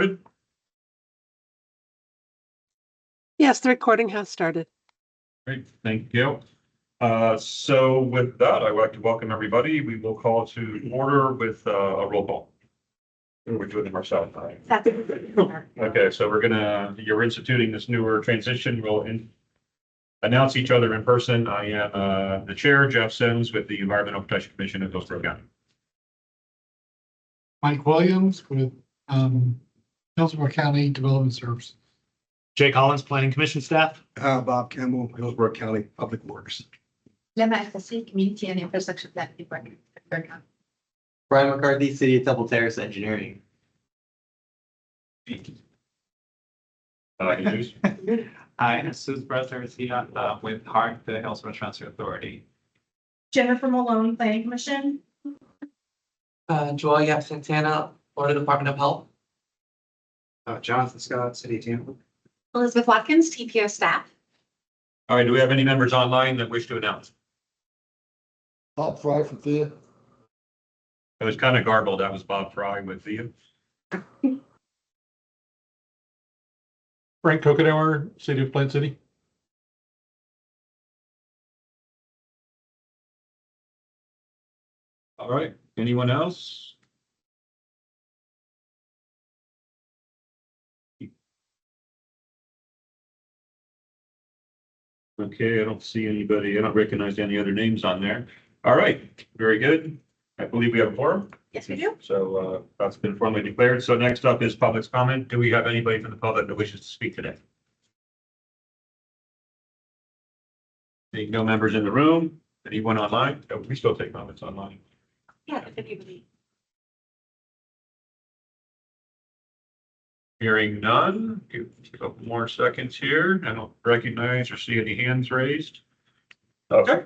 recorded? Yes, the recording has started. Great, thank you. So with that, I'd like to welcome everybody. We will call to order with a roll call. We're doing them ourselves. Okay, so you're instituting this newer transition. We'll announce each other in person. I am the chair, Jeff Sims, with the Environmental Protection Commission of Hillsborough County. Mike Williams with Hillsborough County Development Services. Jay Collins, Planning Commission staff. Bob Campbell, Hillsborough County Public Works. Lema FSC, Community and Infrastructure Planning Department. Brian McCarthy, City of Temple Terrace Engineering. Jesus. Hi, Jesus Brothers here with HART, the Hillsborough Transit Authority. Jennifer Malone, Planning Commission. Joel Yap Santana, Florida Department of Health. Jonathan Scott, City of Tampa. Elizabeth Watkins, TPO staff. All right, do we have any members online that wish to announce? Bob Fry from Thea. It was kind of garbled. That was Bob Fry with you. Frank Kokenauer, City of Plant City. All right, anyone else? Okay, I don't see anybody. I don't recognize any other names on there. All right, very good. I believe we have a forum. Yes, we do. So that's been formally declared. So next up is public's comment. Do we have anybody from the public that wishes to speak today? Seeing no members in the room. Anyone online? Oh, we still take comments online. Yeah, if anybody. Hearing none. Give a couple more seconds here. I don't recognize or see any hands raised. Okay.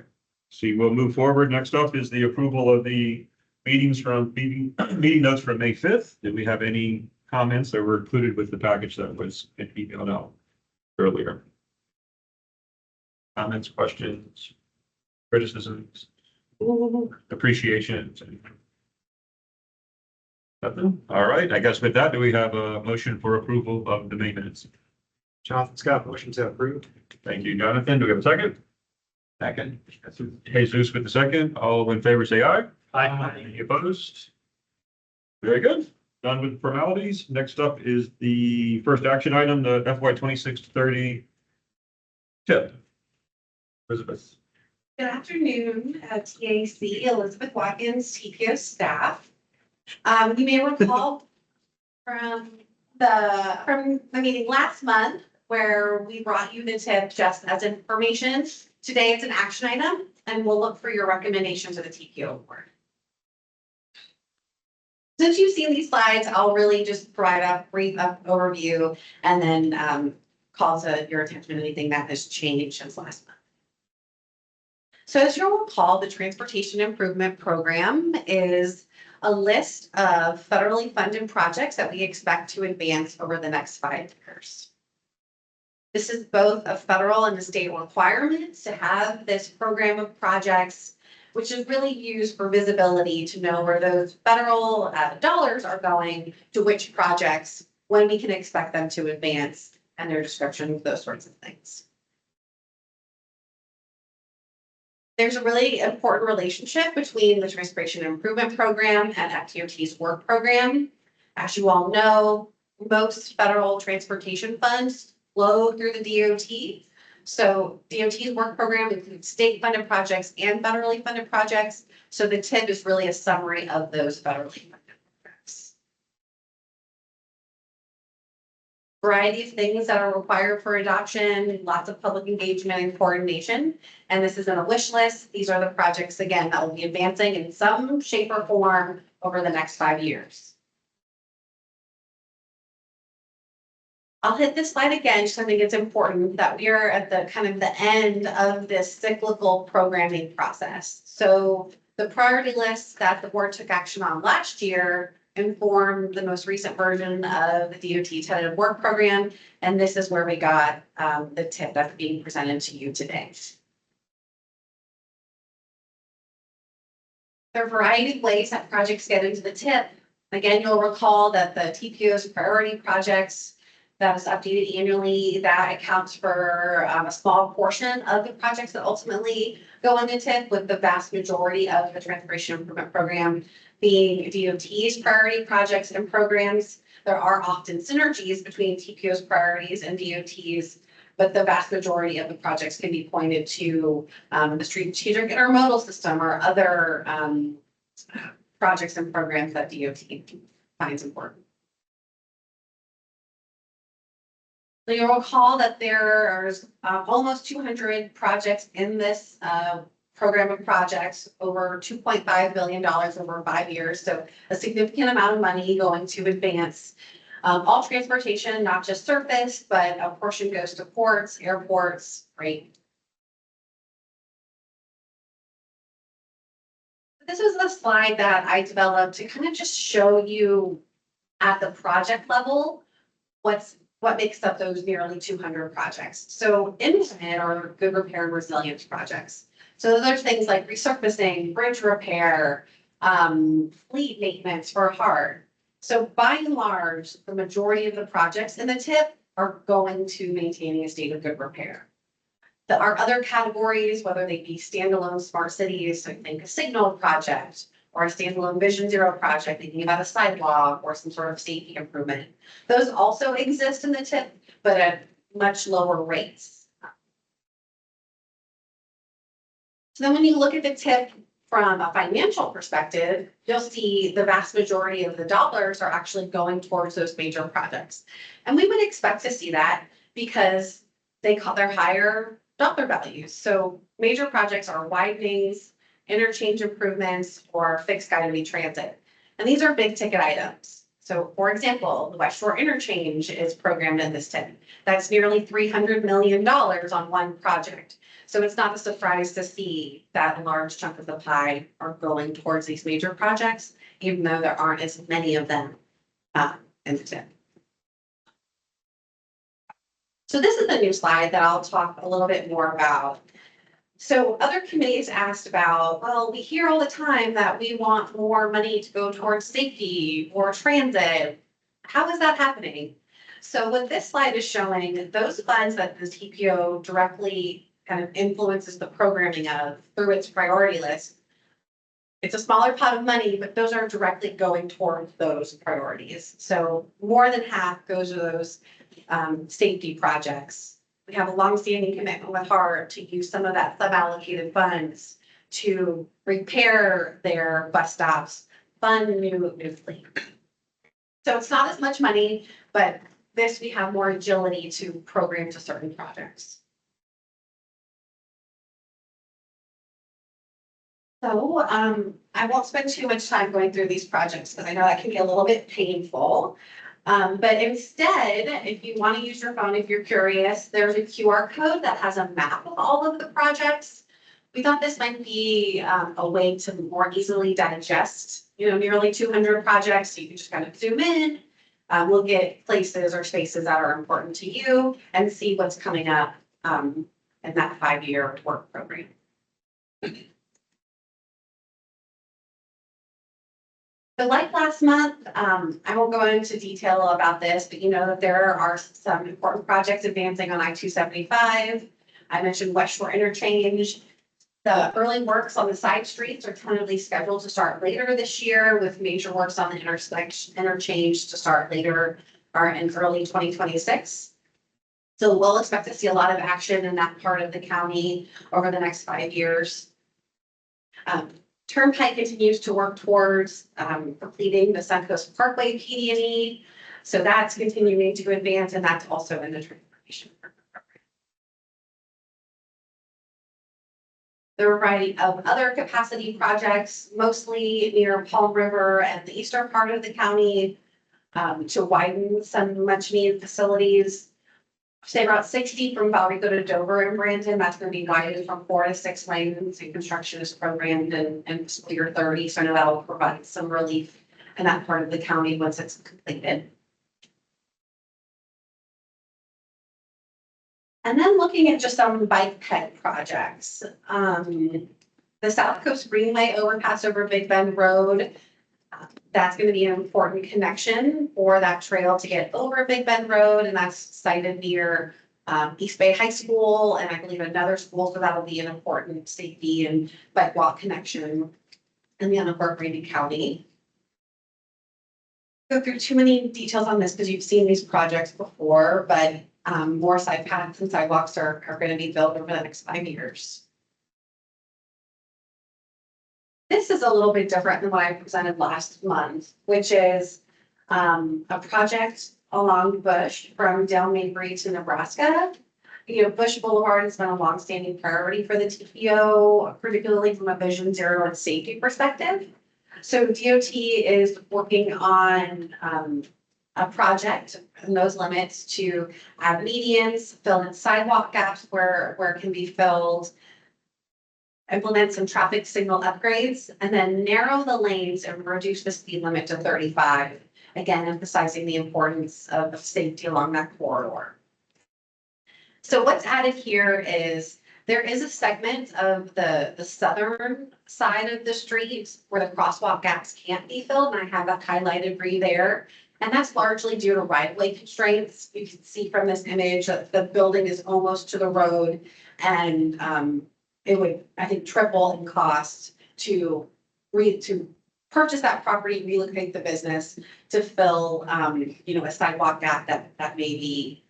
See, we'll move forward. Next up is the approval of the meeting notes from May 5th. Did we have any comments that were included with the package that was emailed out earlier? Comments, questions, criticisms, appreciations? Nothing? All right. I guess with that, do we have a motion for approval of the May minutes? Jonathan Scott, motion to approve. Thank you, Jonathan. Do we have a second? Second. Jesus with the second. All in favor, say aye. Aye. Any opposed? Very good. Done with formalities. Next up is the first action item, the FY 26-30 tip. Elizabeth. Good afternoon, TAC, Elizabeth Watkins, TPO staff. You may recall from the meeting last month where we brought you the tip just as information. Today it's an action item and we'll look for your recommendation to the TPO board. Since you've seen these slides, I'll really just provide a brief overview and then call to your attention anything that has changed since last month. So as you'll recall, the Transportation Improvement Program is a list of federally funded projects that we expect to advance over the next 5 years. This is both a federal and a state requirement to have this program of projects, which is really used for visibility to know where those federal dollars are going to which projects, when we can expect them to advance, and their descriptions, those sorts of things. There's a really important relationship between the Transportation Improvement Program and FDOT's work program. As you all know, most federal transportation funds flow through the DOT. So DOT's work program includes state funded projects and federally funded projects. So the TIP is really a summary of those federally funded projects. Variety of things that are required for adoption, lots of public engagement and coordination. And this isn't a wish list. These are the projects, again, that will be advancing in some shape or form over the next 5 years. I'll hit this slide again, just I think it's important that we are at the kind of the end of this cyclical programming process. So the priority list that the board took action on last year informed the most recent version of the DOT tentative work program. And this is where we got the tip that's being presented to you today. There are a variety of ways that projects get into the tip. Again, you'll recall that the TPO's priority projects that is updated annually, that accounts for a small portion of the projects that ultimately go into TIP, with the vast majority of the Transportation Improvement Program being DOT's priority projects and programs. There are often synergies between TPO's priorities and DOT's, but the vast majority of the projects can be pointed to the strategic intermodal system or other projects and programs that DOT finds important. So you'll recall that there's almost 200 projects in this program of projects, over $2.5 billion over 5 years. So a significant amount of money going to advance all transportation, not just surface, but a portion goes to ports, airports, freight. This was the slide that I developed to kind of just show you at the project level what makes up those nearly 200 projects. So in it are good repair and resilience projects. So those are things like resurfacing, bridge repair, fleet maintenance for hard. So by and large, the majority of the projects in the TIP are going to maintaining a state of good repair. There are other categories, whether they be standalone smart cities, so think a signal project, or a standalone Vision Zero project, thinking about a sidewalk or some sort of safety improvement. Those also exist in the TIP, but at much lower rates. So then when you look at the TIP from a financial perspective, you'll see the vast majority of the dollars are actually going towards those major projects. And we would expect to see that because they call their higher dollar values. So major projects are widenings, interchange improvements, or fixed guided transit. And these are big ticket items. So for example, the West Shore Interchange is programmed in this TIP. That's nearly $300 million on one project. So it's not a surprise to see that a large chunk of the pie are going towards these major projects, even though there aren't as many of them in the TIP. So this is a new slide that I'll talk a little bit more about. So other committees asked about, well, we hear all the time that we want more money to go towards safety or transit. How is that happening? So what this slide is showing, those funds that the TPO directly kind of influences the programming of through its priority list. It's a smaller pot of money, but those are directly going towards those priorities. So more than half goes to those safety projects. We have a longstanding commitment with HART to use some of that sub-allocated funds to repair their bus stops, fund new fleet. So it's not as much money, but this we have more agility to program to certain projects. So I won't spend too much time going through these projects because I know that can be a little bit painful. But instead, if you want to use your phone, if you're curious, there's a QR code that has a map of all of the projects. We thought this might be a way to more easily digest, nearly 200 projects. So you can just kind of zoom in, look at places or spaces that are important to you and see what's coming up in that 5-year work program. So like last month, I won't go into detail about this, but you know that there are some important projects advancing on I-275. I mentioned West Shore Interchange. The early works on the side streets are tentatively scheduled to start later this year, with major works on the interchange to start later or in early 2026. So we'll expect to see a lot of action in that part of the county over the next 5 years. Turnpike continues to work towards completing the Suncoast Parkway PD&E. So that's continuing to advance, and that's also in the transportation program. There are a variety of other capacity projects, mostly near Palm River and the eastern part of the county, to widen some much needed facilities. Say about 60 from Valrico to Dover and Brandon. That's going to be widened from 4 to 6 lanes, and construction is programmed in fiscal year 30. So I know that will provide some relief in that part of the county once it's completed. And then looking at just some bike ped projects. The South Coast Greenway overpass over Big Bend Road. That's going to be an important connection for that trail to get over Big Bend Road, and that's sited near East Bay High School, and I believe another school, so that'll be an important safety and bike walk connection in the unincorporated county. Go through too many details on this because you've seen these projects before, but more side paths and sidewalks are going to be built over the next 5 years. This is a little bit different than what I presented last month, which is a project along Bush from Dale Mabry to Nebraska. Bush Boulevard has been a longstanding priority for the TPO, particularly from a Vision Zero and safety perspective. So DOT is working on a project in those limits to add medians, fill in sidewalk gaps where it can be filled, implement some traffic signal upgrades, and then narrow the lanes and reduce the speed limit to 35. Again, emphasizing the importance of safety along that corridor. So what's added here is there is a segment of the southern side of the street where the crosswalk gaps can't be filled, and I have that highlighted for you there. And that's largely due to right-of-way constraints. You can see from this image that the building is almost to the road, and it would, I think, triple in cost to purchase that property, relocate the business to fill, a sidewalk gap that may be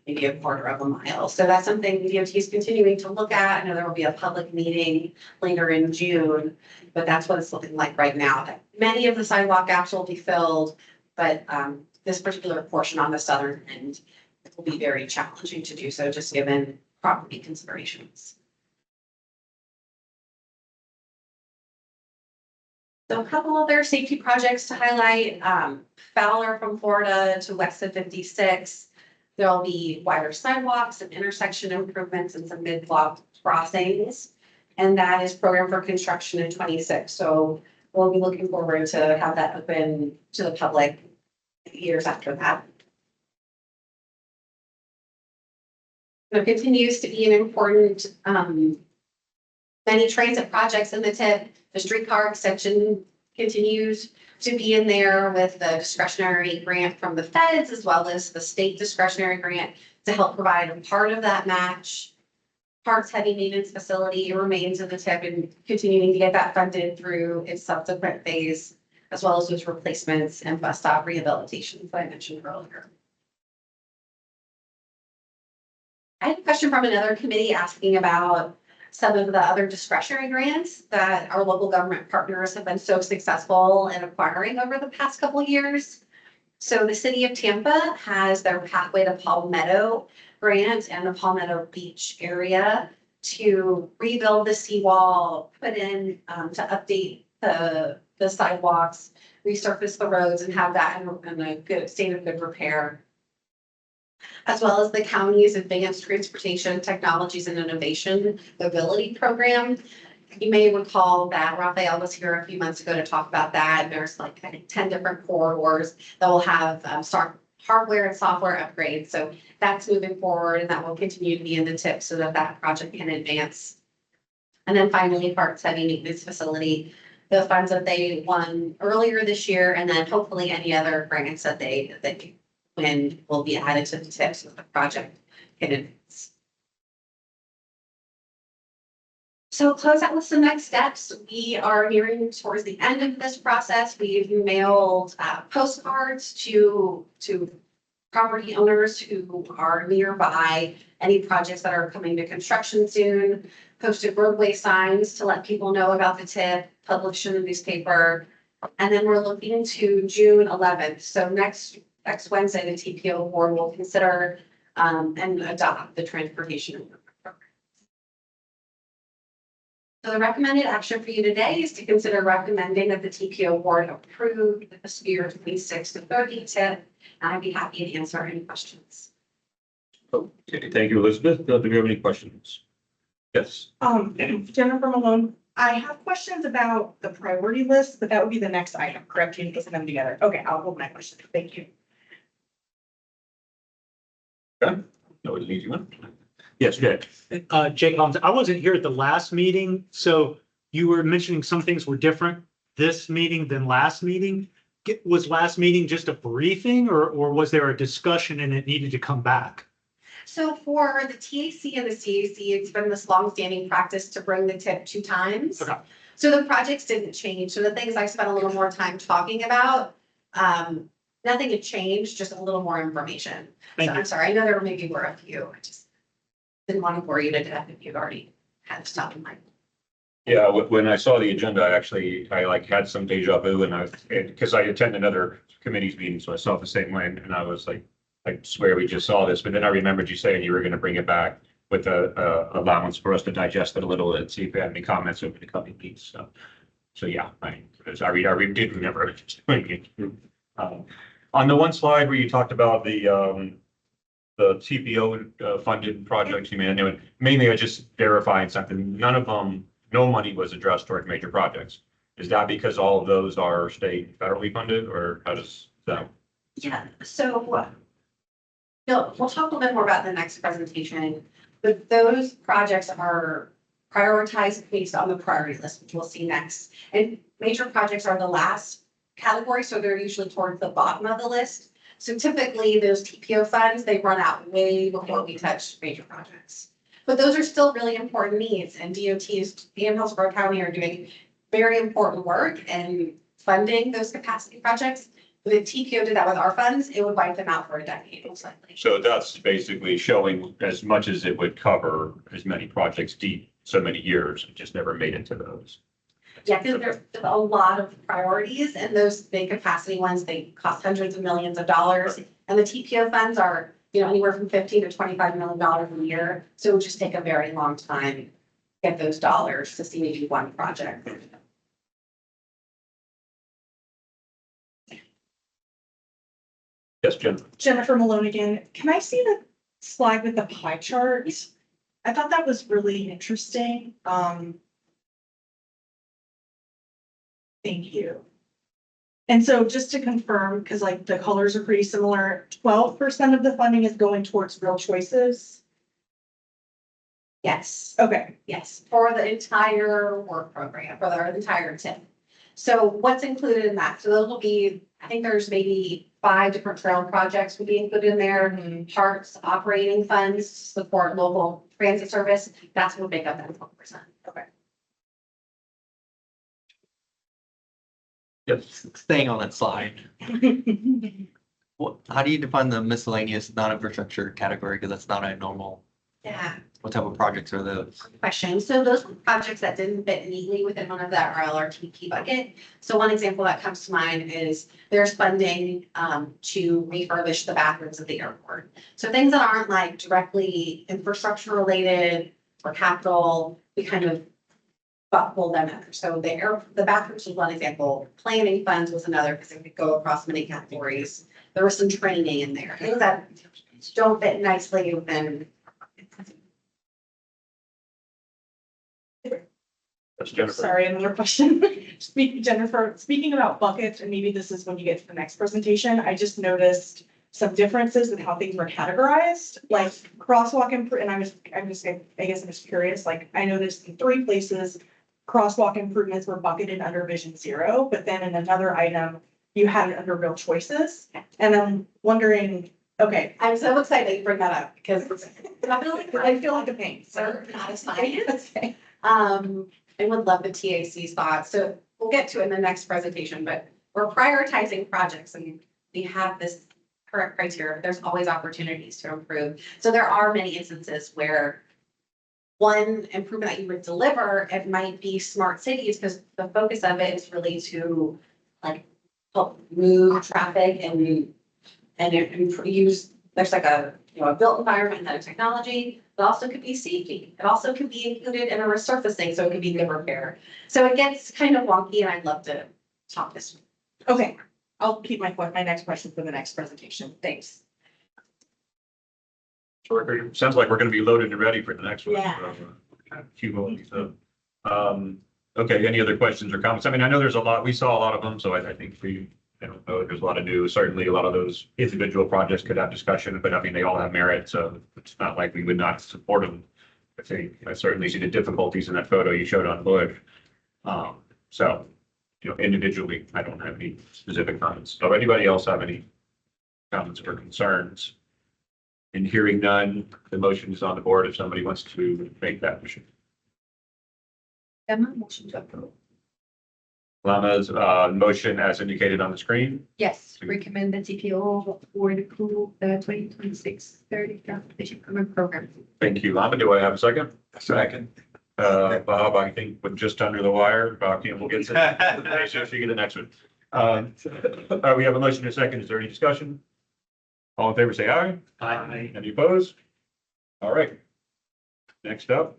maybe a quarter of a mile. So that's something DOT is continuing to look at. I know there will be a public meeting later in June, but that's what it's looking like right now. That many of the sidewalk gaps will be filled, but this particular portion on the southern end will be very challenging to do so, just given property considerations. So a couple other safety projects to highlight. Fowler from Florida to west of 56. There'll be wider sidewalks and intersection improvements and some mid-block crossings. And that is programmed for construction in 26. So we'll be looking forward to have that open to the public years after that. It continues to be an important, many transit projects in the TIP. The streetcar extension continues to be in there with the discretionary grant from the feds, as well as the state discretionary grant to help provide a part of that match. Parks heavy maintenance facility remains in the TIP and continuing to get that funded through its subsequent phase, as well as those replacements and bus stop rehabilitations that I mentioned earlier. I had a question from another committee asking about some of the other discretionary grants that our local government partners have been so successful in acquiring over the past couple of years. So the city of Tampa has their Pathway to Palmetto grant and the Palmetto Beach area to rebuild the seawall, put in to update the sidewalks, resurface the roads, and have that in a good state of good repair, as well as the county's Advanced Transportation Technologies and Innovation Mobility Program. You may recall that Raphael was here a few months ago to talk about that. There's like, I think, 10 different corridors that will have hardware and software upgrades. So that's moving forward, and that will continue to be in the TIP so that project can advance. And then finally, Parks Heavy Maintenance Facility, the funds that they won earlier this year, and then hopefully any other grants that they win will be added to the TIP so that the project can advance. So close out with some next steps. We are nearing towards the end of this process. We've mailed postcards to property owners who are nearby, any projects that are coming to construction soon, posted roadway signs to let people know about the TIP, published in the newspaper. And then we're looking to June 11th. So next Wednesday, the TPO board will consider and adopt the transportation improvement program. So the recommended action for you today is to consider recommending that the TPO board approve the fiscal year 26 to 30 TIP. And I'd be happy to answer any questions. Okay, thank you, Elizabeth. Do we have any questions? Yes. Jennifer Malone, I have questions about the priority list, but that would be the next item, correct? You put them together. Okay, I'll hold my question. Thank you. Okay. That was an easy one. Yes, Jay. Jake Collins, I wasn't here at the last meeting, so you were mentioning some things were different this meeting than last meeting. Was last meeting just a briefing or was there a discussion and it needed to come back? So for the TAC and the CAC, it's been this longstanding practice to bring the tip 2 times. Okay. So the projects didn't change. So the things I spent a little more time talking about, nothing had changed, just a little more information. Thank So you. I'm sorry, I know there maybe were a few. I just didn't want to bore you to death if you've already had stuff in mind. Yeah, when I saw the agenda, I like had some deja vu and because I attend another committee's meeting, so I saw it the same way and I was like, I swear we just saw this, but then I remembered you saying you were going to bring it back with a allowance for us to digest it a little and see if we have any comments over the coming weeks. So yeah, I did remember it. On the one slide where you talked about the TPO funded projects, you may know, mainly I just verifying something. None of them, no money was addressed toward major projects. Is that because all of those are state federally funded, or how does that? Yeah, so we'll talk a little bit more about in the next presentation, but those projects are prioritized based on the priority list, which we'll see next. And major projects are the last category, so they're usually towards the bottom of the list. So typically those TPO funds, they run out way before we touch major projects. But those are still really important needs, and DOTs and Hillsborough County are doing very important work and funding those capacity projects. If the TPO did that with our funds, it would wipe them out for a decade, most likely. So that's basically showing as much as it would cover as many projects deep, so many years, it just never made it to those. Yeah, because there's a lot of priorities, and those big capacity ones, they cost hundreds of millions of dollars. And the TPO funds are, anywhere from $15 to $25 million a year. So it would just take a very long time to get those dollars to see maybe one project. Yes, Jen. Jennifer Malone again. Can I see the slide with the pie charts? I thought that was really interesting. Thank you. And so just to confirm, because like the colors are pretty similar, 12% of the funding is going towards real choices. Yes, Okay. yes, for the entire work program, for the entire TIP. So what's included in that? So those will be, I think there's maybe 5 different trail projects would be included in there. Parks, operating funds, support local transit service. That's what make up that 12%. Okay. Yes. Staying on that slide, how do you define the miscellaneous non-infrastructure category? Because that's not a normal, Yeah. what type of projects are those? Question. So those were projects that didn't fit neatly within one of that RLRTP bucket. So one example that comes to mind is there's funding to refurbish the bathrooms at the airport. So things that aren't like directly infrastructure related or capital, we kind of pull them in. So the bathrooms was one example. Planning funds was another because it could go across many categories. There was some training in there. Things that don't fit nicely within. That's Jennifer. Sorry, another question. Jennifer, speaking about buckets, and maybe this is when you get to the next presentation, I just noticed some differences in how things were categorized, like crosswalk and I guess I'm just curious, like I noticed in 3 places, crosswalk improvements were bucketed under Vision 0, but then in another item, you had it under real choices. And I'm wondering, okay. I'm so excited that you bring that up because it's definitely, I feel like a pain, so not as science. I would love the TAC spot. So we'll get to it in the next presentation, but we're prioritizing projects and we have this current criteria, but there's always opportunities to improve. So there are many instances where one improvement that you would deliver, it might be smart cities because the focus of it is really to like help move traffic and use, there's like a built environment and a technology, but also could be safety. It also could be included in a resurfacing, so it could be good repair. So it gets kind of wonky and I'd love to talk this. Okay, I'll keep my next question for the next presentation. Thanks. Sounds like we're going to be loaded and ready for the next one. Yeah. Okay, any other questions or comments? I mean, I know there's a lot, we saw a lot of them, so I think there's a lot of new, certainly a lot of those individual projects could have discussion, but I mean, they all have merit, so it's not like we would not support them. I certainly see the difficulties in that photo you showed on Bush. So individually, I don't have any specific comments. So if anybody else have any comments or concerns? And hearing none, the motion is on the board if somebody wants to make that motion. Emma, motion to approve. Lama's motion as indicated on the screen. Yes, recommend the TPO for the approve the 2026-30 transportation improvement program. Thank you, Lama. Do I have a second? Second. Bob, I think we're just under the wire. Bob Campbell gets it. So she get the next one. We have a motion and a second. Is there any discussion? All in favor, say aye. Aye. Any opposed? All right. Next up,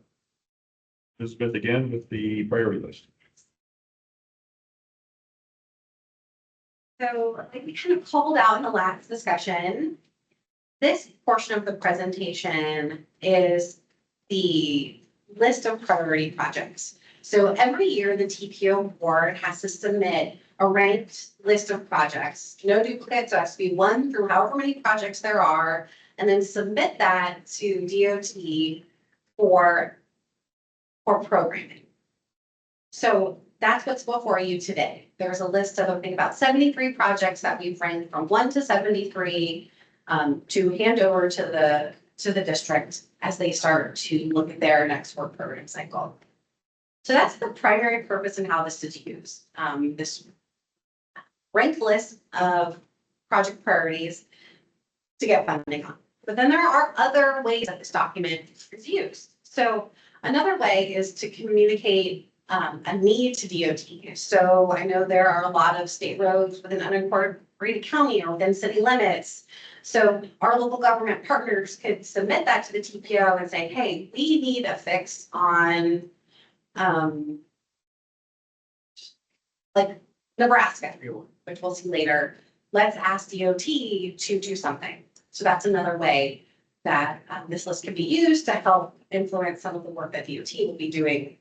Elizabeth again with the priority list. So like we kind of called out in the last discussion, this portion of the presentation is the list of priority projects. So every year, the TPO board has to submit a ranked list of projects, no duplicates, so it has to be 1 through however many projects there are, and then submit that to DOT for programming. So that's what's before you today. There's a list of, I think, about 73 projects that we've ranked from 1 to 73 to hand over to the district as they start to look at their next work program cycle. So that's the primary purpose and how this is used. This ranked list of project priorities to get funding on. But then there are other ways that this document is used. So another way is to communicate a need to DOT. So I know there are a lot of state roads within unincorporated county or within city limits. So our local government partners could submit that to the TPO and say, hey, we need a fix on like Nebraska, which we'll see later. Let's ask DOT to do something. So that's another way that this list can be used to help influence some of the work that DOT will be doing.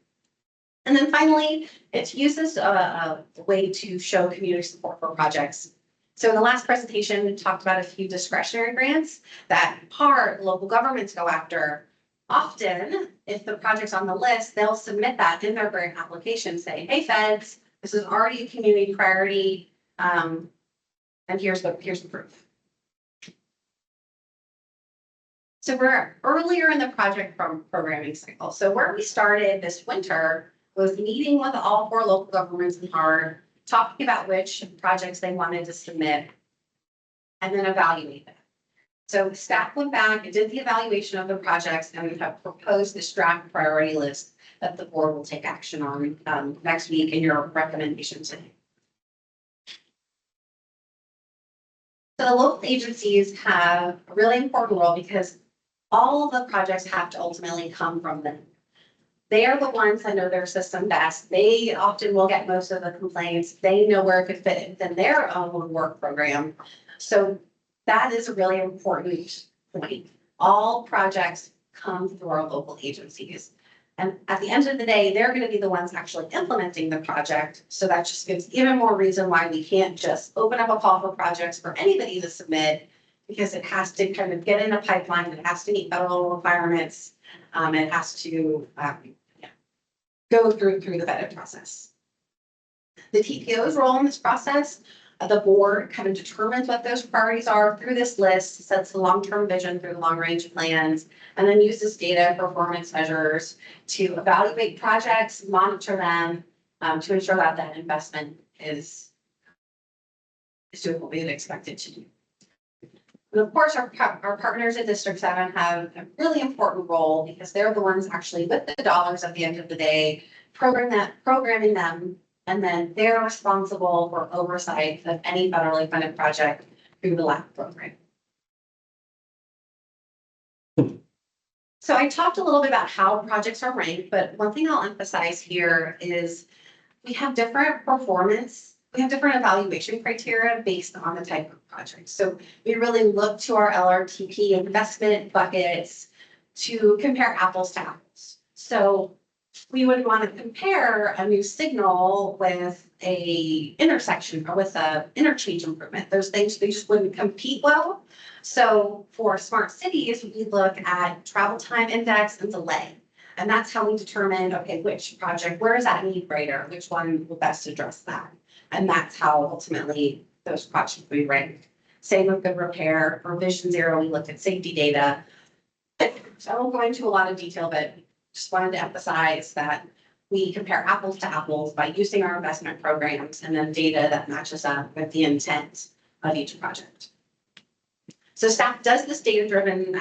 And then finally, it uses a way to show community support for projects. So in the last presentation, we talked about a few discretionary grants that local governments go after. Often, if the project's on the list, they'll submit that in their grant application, say, hey, feds, this is already a community priority, and here's the proof. So we're earlier in the project programming cycle. So where we started this winter was meeting with all 4 local governments in HARD, talking about which projects they wanted to submit, and then evaluate them. So staff went back and did the evaluation of the projects, and we have proposed this draft priority list that the board will take action on next week in your recommendations. So the local agencies have a really important role because all of the projects have to ultimately come from them. They are the ones that know their system best. They often will get most of the complaints. They know where it could fit within their own work program. So that is a really important point. All projects come through our local agencies. And at the end of the day, they're going to be the ones actually implementing the project. So that just gives even more reason why we can't just open up a call for projects for anybody to submit, because it has to kind of get in a pipeline. It has to meet federal requirements. It has to go through the vetting process. The TPO's role in this process, the board kind of determines what those priorities are through this list, sets the long-term vision through the long-range plans, and then uses data performance measures to evaluate projects, monitor them, to ensure that that investment is doing what we would expect it to do. And of course, our partners at District 7 have a really important role because they're the ones actually with the dollars at the end of the day, programming them, and then they're responsible for oversight of any federally funded project through the LAP program. So I talked a little bit about how projects are ranked, but one thing I'll emphasize here is we have different evaluation criteria based on the type of project. So we really look to our LRTP investment buckets to compare apples to apples. So we would want to compare a new signal with a intersection or with a interchange improvement. Those things, they just wouldn't compete well. So for smart cities, we look at travel time index and delay. And that's how we determined, okay, which project, where is that need greater? Which one will best address that? And that's how ultimately those projects we ranked. Same with good repair. For Vision Zero, we looked at safety data. So I won't go into a lot of detail, but just wanted to emphasize that we compare apples to apples by using our investment programs and then data that matches up with the intent of each project. So staff does this data-driven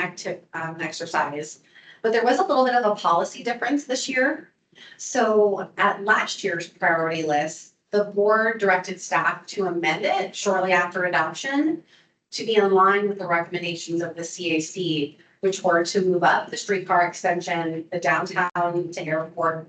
exercise, but there was a little bit of a policy difference this year. So at last year's priority list, the board directed staff to amend it shortly after adoption to be in line with the recommendations of the CAC, which were to move up the streetcar extension, the downtown to airport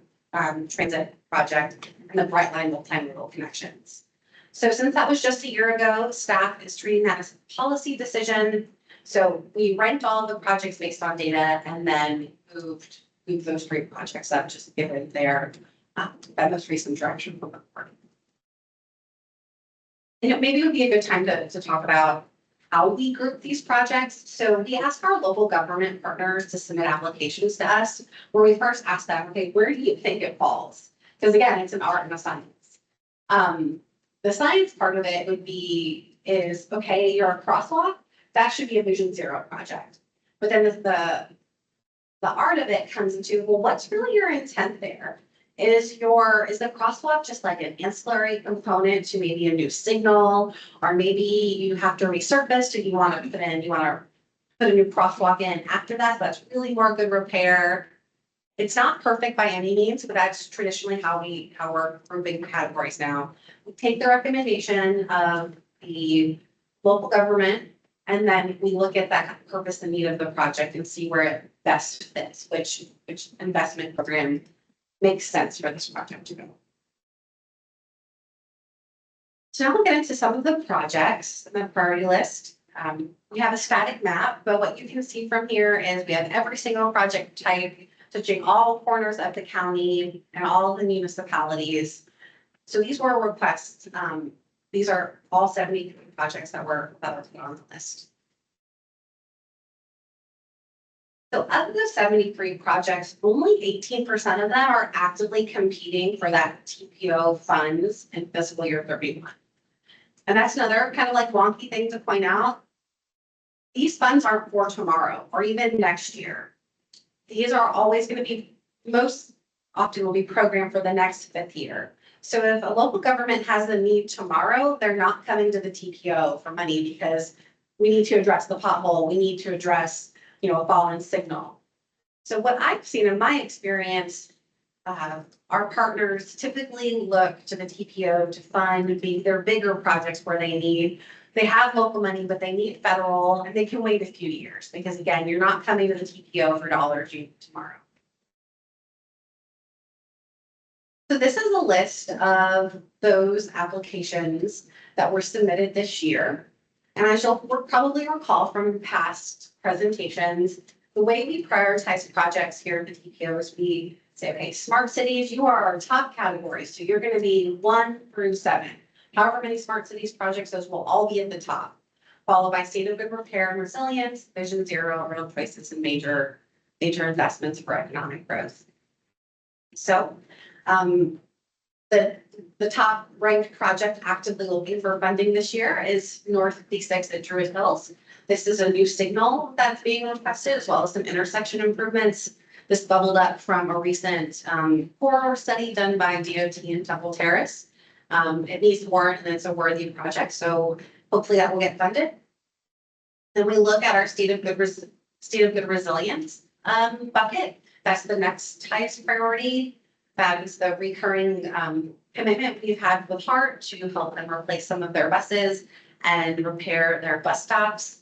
transit project, and the Brightline multimodal connections. So since that was just a year ago, staff is treating that as a policy decision. So we ranked all the projects based on data and then moved those 3 projects up, just given their that most recent direction from the board. And maybe it would be a good time to talk about how we group these projects. So we ask our local government partners to submit applications to us, where we first ask them, okay, where do you think it falls? Because again, it's an art and a science. The science part of it is, okay, you're a crosswalk, that should be a Vision Zero project. But then the art of it comes into, well, what's really your intent there? Is the crosswalk just like an ancillary component to maybe a new signal, or maybe you have to resurface and you want to put a new crosswalk in after that? So that's really more good repair. It's not perfect by any means, but that's traditionally how we're grouping categories now. We take the recommendation of the local government, and then we look at that purpose and need of the project and see where it best fits, which investment program makes sense for this project to go. So now we'll get into some of the projects in the priority list. We have a static map, but what you can see from here is we have every single project type touching all corners of the county and all the municipalities. So these were requests. These are all 70 projects that were put on the list. So of the 73 projects, only 18% of them are actively competing for that TPO funds in fiscal year 31. And that's another kind of like wonky thing to point out. These funds aren't for tomorrow or even next year. These are always going to be, most often will be programmed for the next 5th year. So if a local government has a need tomorrow, they're not coming to the TPO for money because we need to address the pothole. We need to address, a fallen signal. So what I've seen in my experience, our partners typically look to the TPO to fund maybe their bigger projects where they have local money, but they need federal, and they can wait a few years because again, you're not coming to the TPO for dollars tomorrow. So this is a list of those applications that were submitted this year. And as you'll probably recall from past presentations, the way we prioritize projects here at the TPO is we say, okay, smart cities, you are our top category. So you're going to be 1 through 7. However many smart cities projects, those will all be at the top, followed by state of good repair and resilience, Vision Zero, real choices, and major investments for economic growth. So the top ranked project actively looking for funding this year is North 56 at Druid Hills. This is a new signal that's being requested, as well as some intersection improvements. This bubbled up from a recent corridor study done by DOT in Temple Terrace. It needs more, and it's a worthy project, so hopefully that will get funded. Then we look at our state of good resilience bucket. That's the next highest priority. That is the recurring commitment we've had with HART to help them replace some of their buses and repair their bus stops.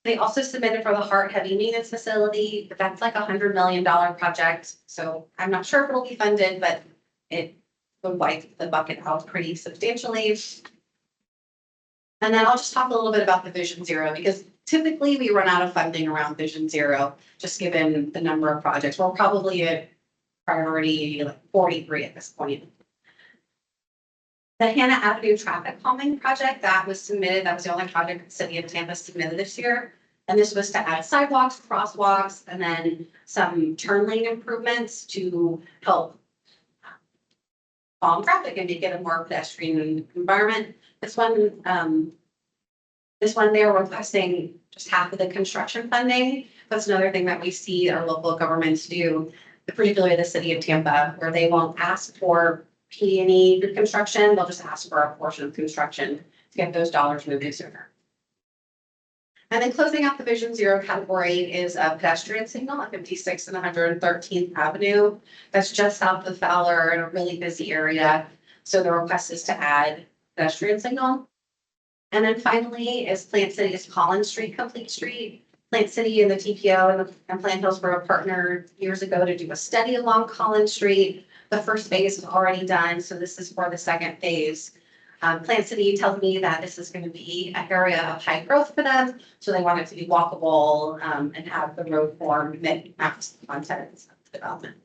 They also submitted for the HART heavy maintenance facility, but that's like $100 million project. So I'm not sure if it'll be funded, but it would wipe the bucket out pretty substantially. And then I'll just talk a little bit about the Vision Zero, because typically we run out of funding around Vision Zero, just given the number of projects. We're probably at priority 43 at this point. The Hannah Avenue traffic calming project that was submitted, that was the only project the city of Tampa submitted this year. And this was to add sidewalks, crosswalks, and then some turn lane improvements to help calm traffic and make it a more pedestrian environment. This one they're requesting just half of the construction funding. That's another thing that we see our local governments do, particularly the city of Tampa, where they won't ask for P&E construction, they'll just ask for a portion of construction to get those dollars moving sooner. And then closing out the Vision Zero category is a pedestrian signal at 56th and 113th Avenue. That's just south of Fowler in a really busy area. So the request is to add pedestrian signal. And then finally is Plant City's Collins Street, Complete Street. Plant City and the TPO and Plant Hillsborough partnered years ago to do a study along Collins Street. The first phase is already done, so this is for the second phase. Plant City tells me that this is going to be an area of high growth for them, so they want it to be walkable and have the road form that matches the content of the development.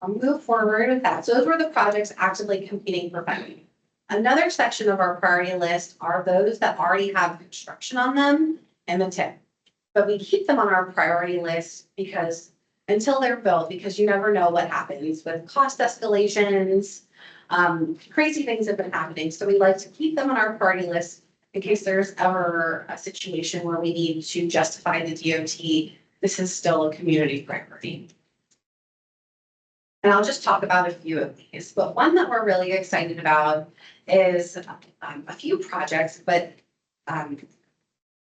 I'll move forward with that. So those were the projects actively competing for funding. Another section of our priority list are those that already have construction on them and the tip. But we keep them on our priority list because until they're built, because you never know what happens with cost escalations. Crazy things have been happening. So we like to keep them on our priority list in case there's ever a situation where we need to justify the DOT. This is still a community priority. And I'll just talk about a few of these, but one that we're really excited about is a few projects, but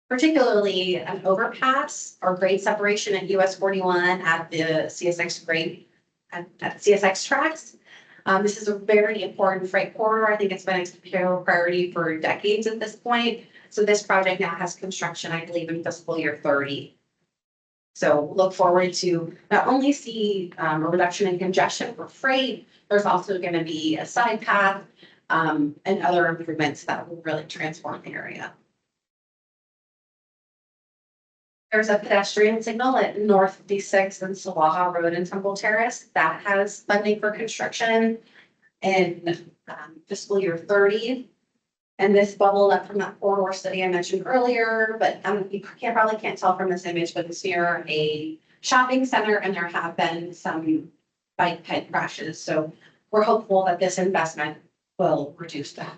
particularly an overpass or grade separation at US 41 at the CSX grade at CSX tracks. This is a very important freight corridor. I think it's been a priority for decades at this point. So this project now has construction, I believe, in fiscal year 30. So look forward to not only see a reduction in congestion for freight, there's also going to be a side path and other improvements that will really transform the area. There's a pedestrian signal at North D6 and Salaha Road in Temple Terrace that has funding for construction in fiscal year 30. And this bubbled up from that corridor study I mentioned earlier, but you probably can't tell from this image, but it's near a shopping center and there have been some bike ped crashes. So we're hopeful that this investment will reduce that.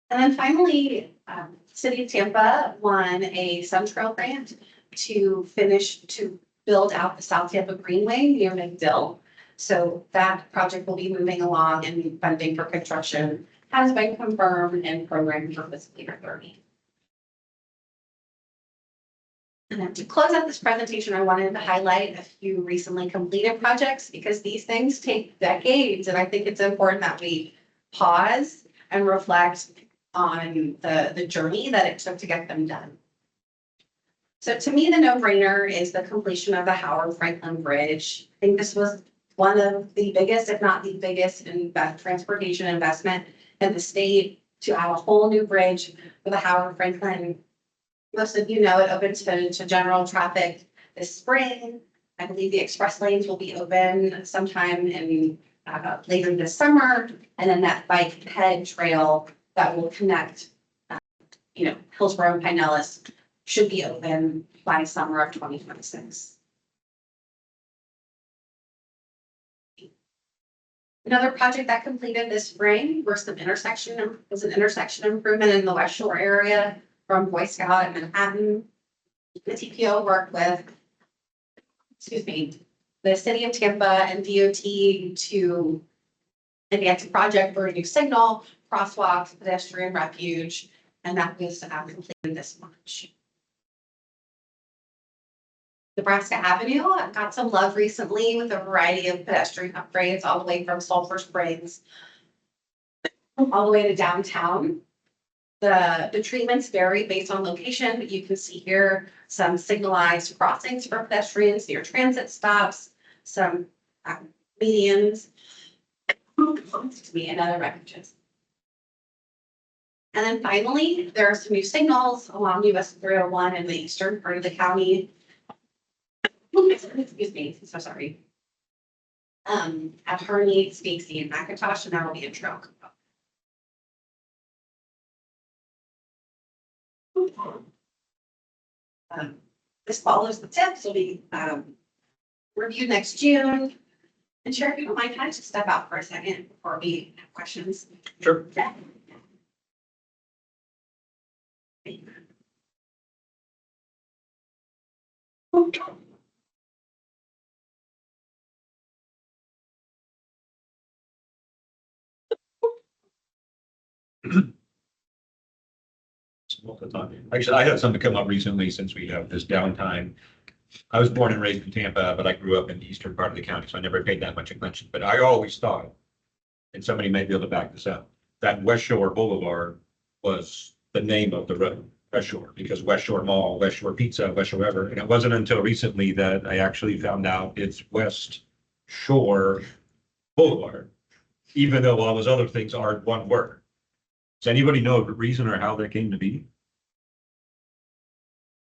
And then finally, City of Tampa won a Sun Trail grant to build out the South Tampa Greenway near McDill. So that project will be moving along and funding for construction has been confirmed and programmed for fiscal year 30. And then to close out this presentation, I wanted to highlight a few recently completed projects because these things take decades. And I think it's important that we pause and reflect on the journey that it took to get them done. So to me, the no-brainer is the completion of the Howard Franklin Bridge. I think this was one of the biggest, if not the biggest, transportation investment in the state to add a whole new bridge for the Howard Franklin. Most of you know it opens to general traffic this spring. I believe the express lanes will be open sometime in later this summer, and then that bike ped trail that will connect, Hillsborough and Pinellas should be open by summer of 2026. Another project that completed this spring was an intersection improvement in the West Shore area from Boy Scout at Manhattan. The TPO worked with, the City of Tampa and DOT to advance a project for a new signal, crosswalks, pedestrian refuge, and that was completed this March. Nebraska Avenue got some love recently with a variety of pedestrian upgrades all the way from Sulphur Springs all the way to downtown. The treatments vary based on location, but you can see here some signalized crossings for pedestrians near transit stops, some medians, and other refuges. And then finally, there are some new signals along US 301 in the eastern part of the county. Excuse me, so sorry. At Harney, Spacey, and McIntosh, and that will be in Trail. This follows the tips, will be, reviewed next June. And Chair, if you don't mind, can I just step out for a second before we have questions? Sure. Yeah. Actually, I had something come up recently since we have this downtime. I was born and raised in Tampa, but I grew up in the eastern part of the county, so I never paid that much attention. But I always thought, and somebody may be able to back this up, that West Shore Boulevard was the name of the road, West Shore, because West Shore Mall, West Shore Pizza, West Shore ever. And it wasn't until recently that I actually found out it's West Shore Boulevard, even though all those other things are one word. Does anybody know the reason or how that came to be?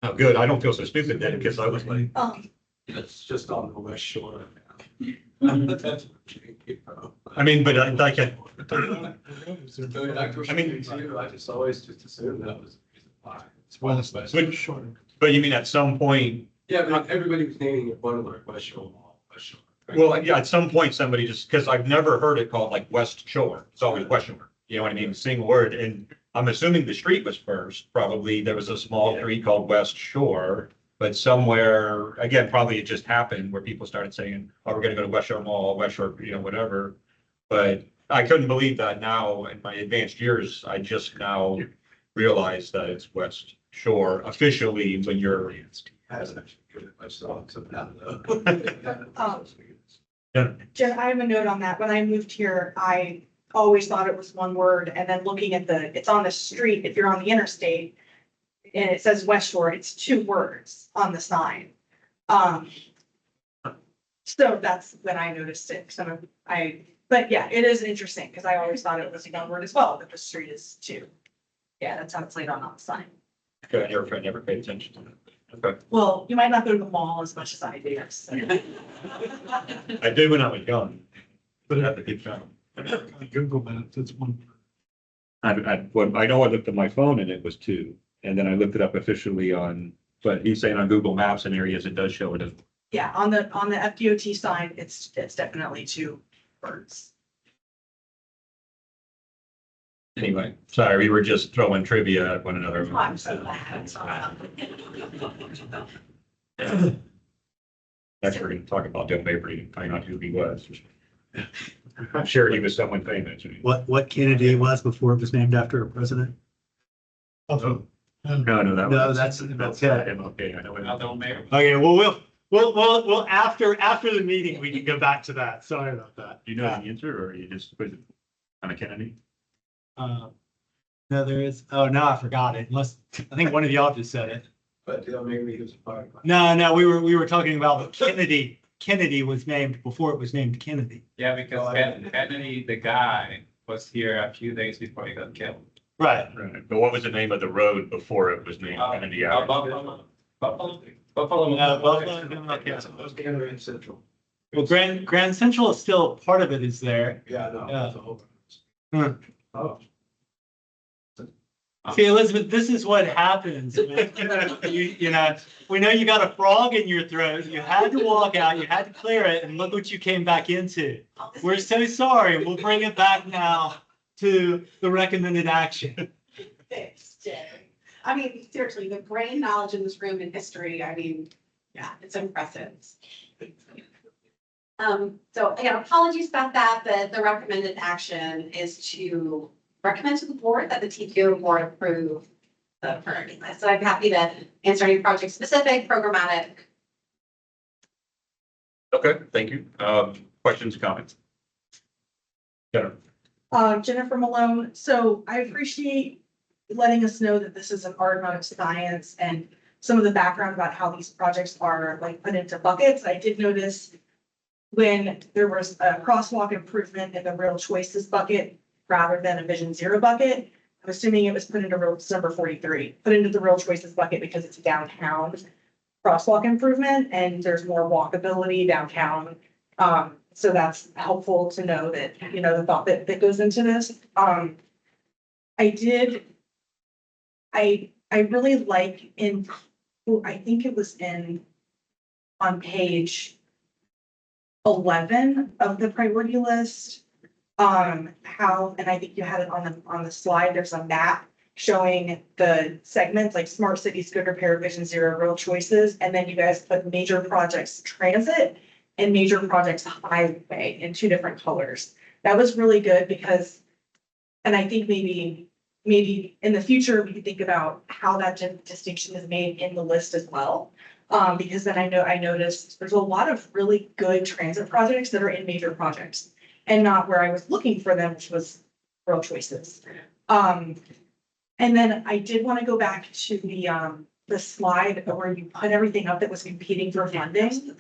Oh, good. I don't feel so stupid then, because I was like, It's just on the west shore. I mean, but I can't. I mean, I just always just assumed that was the reason why. It's west. Which- But you mean at some point, Yeah, but everybody was naming it one like West Shore Mall, West Shore. well, yeah, at some point, somebody just, because I've never heard it called like West Shore. It's always West Shore. You know what I mean? Single word. And I'm assuming the street was first. Probably there was a small street called West Shore. But somewhere, again, probably it just happened where people started saying, oh, we're gonna go to West Shore Mall, West Shore, you know, whatever. But I couldn't believe that now in my advanced years, I just now realized that it's West Shore officially when you're. Hasn't actually given it much thought to Jen, I have a note on that. When I moved here, I always thought it was one word, and then looking at it's on the street, if you're on the interstate, and it says West Shore, it's two words on the sign. So that's when I noticed it, but yeah, it is interesting, because I always thought it was one word as well, but the street is two. Yeah, that's how it's laid on the sign. Okay, I never paid attention to that. Okay, Well, you might not go to the mall as much as I do, so. I did when I was young, but I had to get found. On Google Maps, it's one. I know I looked at my phone and it was two, and then I looked it up officially on, but he's saying on Google Maps and areas, it does show it as. Yeah, on the FDOT sign, it's definitely two words. Anyway, sorry, we were just throwing trivia at one another. Oh, I'm so glad. Next, we're gonna talk about Jeff Mabry and find out who he was. I'm sure he was someone famous. What Kennedy was before it was named after a president? No, no, that No, was. that's MLK, I know. Another mayor. Okay, well, we'll after the meeting, we can go back to that. Sorry about that. Do you know the answer or you just put it on a Kennedy? No, there is. Oh, no, I forgot it. Unless, I think one of y'all just said it. But maybe he was a fire. No, we were talking about Kennedy. Kennedy was named before it was named Kennedy. Yeah, because Kennedy, the guy, was here a few days before he got killed. Right. Right, but what was the name of the road before it was named Kennedy? Buffalo. Buffalo, okay. Grand Central. Well, Grand Central is still, part of it is there. Yeah, no, Yeah. that's a whole. Hmm. Oh. See, Elizabeth, this is what happens. You know, we know you got a frog in your throat. You had to walk out, you had to clear it, and look what you came back into. We're so sorry. We'll bring it back now to the recommended action. Thanks, Jay. I mean, seriously, the brain knowledge in this room in history, I mean, yeah, it's impressive. So again, apologies about that, but the recommended action is to recommend to the board that the TPO board approve the priority list. So I'm happy to answer any project specific, programmatic. Okay, thank you. Questions, comments? Jennifer. Jennifer Malone. So I appreciate letting us know that this is an art, not a science, and some of the background about how these projects are like put into buckets. I did notice when there was a crosswalk improvement in the real choices bucket rather than a Vision Zero bucket. I'm assuming it was put into number 43, put into the real choices bucket because it's a downtown crosswalk improvement and there's more walkability downtown. So that's helpful to know that, you know, the thought that goes into this. I I really like I think it was on page 11 of the priority list. And I think you had it on the slide, there's a map showing the segments like smart cities, good repair, vision zero, real choices. And then you guys put major projects transit and major projects highway in 2 different colors. That was really good because, and I think maybe in the future, we could think about how that distinction is made in the list as well. Because then I noticed there's a lot of really good transit projects that are in major projects and not where I was looking for them, which was real choices. And then I did want to go back to the slide where you put everything up that was competing for funding.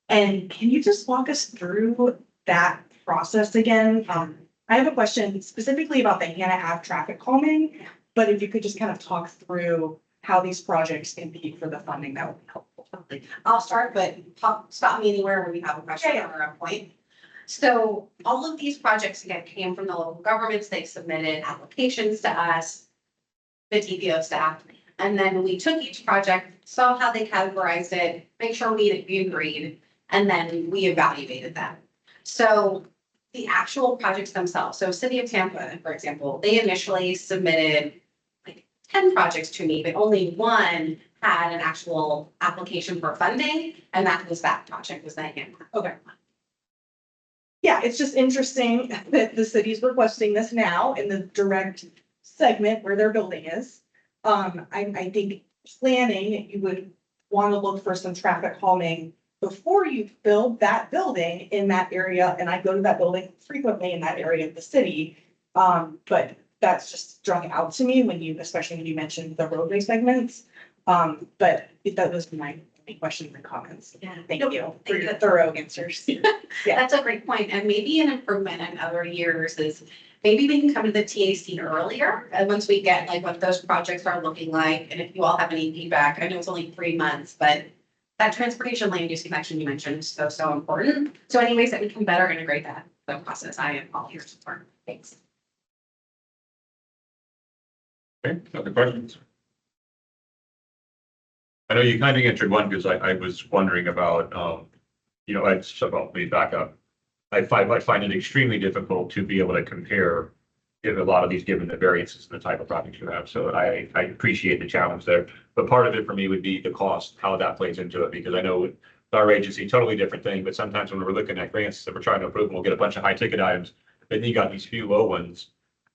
And can you just walk us through that process again? I have a question specifically about the Hannah Ave traffic calming, but if you could just kind of talk through how these projects compete for the funding, that would be helpful. I'll start, but stop me anywhere when you have a question or a point. So all of these projects again came from the local governments. They submitted applications to us, the TPO staff, and then we took each project, saw how they categorized it, make sure we agreed, and then we evaluated them. So the actual projects themselves, so City of Tampa, for example, they initially submitted like 10 projects to me, but only one had an actual application for funding, and that project was that Hannah. Okay. Yeah, it's just interesting that the city's requesting this now in the direct segment where their building is. I think planning, you would want to look for some traffic calming before you build that building in that area. And I go to that building frequently in that area of the city. But that's just struck out to me especially when you mentioned the roadway segments. But that was my questions and comments. Yeah. Thank you for your thorough answers. Yeah. That's a great point. And maybe an improvement in other years is maybe we can come to the TAC earlier. And once we get like what those projects are looking like, and if you all have any feedback, I know it's only 3 months, but that transportation land use connection you mentioned is so important. So any ways that we can better integrate the process, I am all here to support. Thanks. Okay, other questions? I know you kind of answered one because I was wondering about, let me back up. I find it extremely difficult to be able to compare if a lot of these, given the variances and the type of projects you have. So I appreciate the challenge there. But part of it for me would be the cost, how that plays into it, because I know with our agency, totally different thing. But sometimes when we're looking at grants that we're trying to approve, we'll get a bunch of high ticket items, but then you got these few low ones.